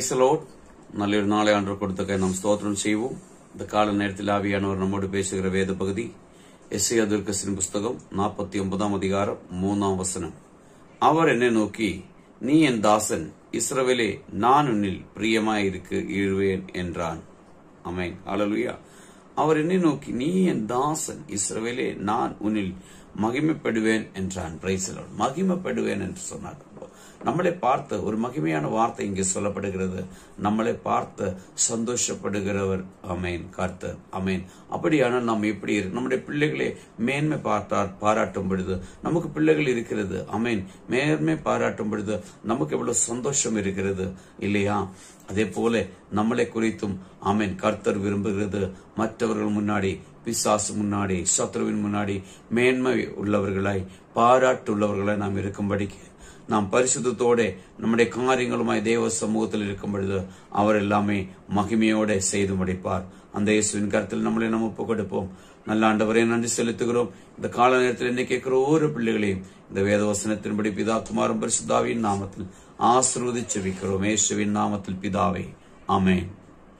Praise the Lord. நல்லொரு நாளை ஆண்டவர் கொடுத்தக்காய் நாம் ஸ்தோத்திரம் செய்வோம். இந்த கால நேரத்தில் ஆவியானவர் நம்மோடு பேசுகிற வேத பகுதி எஸ்ஐயா தீர்க்கதரிசியின் புஸ்தகம் 49 அதிகாரம் 3 வசனம். அவர் என்னை நோக்கி, நீ என் தாசன் இஸ்ரவேலே, நான் உன்னில் பிரியமாயிருவேன் என்றான். ஆமென். ஹல்லேலூயா. அவர் என்னை நோக்கி, நீ என் தாசன் இஸ்ரவேலே, நான் உன்னில் மகிமைப்படுவேன் என்றான். Praise the Lord. மகிமைப்படுவேன் என்று சொன்னார். நம்மளை பார்த்த ஒரு மகிமையான வார்த்தை இங்கே சொல்லப்படுகிறது. நம்மளை பார்த்து சந்தோஷப்படுகிறவர் ஆமென் கர்த்தர். ஆமென். அப்படியானால் நாம் எப்படி நம்முடைய பிள்ளைகளை மேன்மை பாராட்டும் பொழுது நமக்கு பிள்ளைகள் இருக்கிறது. ஆமென். மேன்மை பாராட்டும் பொழுது நமக்கு எவ்வளவு சந்தோஷம் இருக்கிறது இல்லையா? அதே போல நம்மளை குறித்தும் ஆமென் கர்த்தர் விரும்புகிறது. மற்றவர்கள் முன்னாடி, பிசாசு முன்னாடி, சத்ருவின் முன்னாடி மேன்மை உள்ளவர்களாய், பாராட்டுள்ளவர்களாய் நாம் இருக்கும்படிக்கு நாம் பரிசுத்தத்தோட நம்முடைய காரியங்களுமாய் தேவ சமூகத்தில் இருக்கும் பொழுது அவர் எல்லாமே மகிமையோட செய்து முடிப்பார். அந்த இயேசுவின் கருத்தில் நம்மளை நாம் ஒப்புக் கொடுப்போம். நல்ல ஆண்டவரே, நன்றி செலுத்துகிறோம். இந்த கால நேரத்தில் என்ன கேட்கிற ஒவ்வொரு பிள்ளைகளையும் இந்த வேத வசனத்தின்படி பிதா குமாரன் பரிசுத்தாவியின் நாமத்தில் ஆசீர்வதித்து ஜெபிக்கிறோம். இயேசுவின் நாமத்தில் பிதாவே, ஆமென்.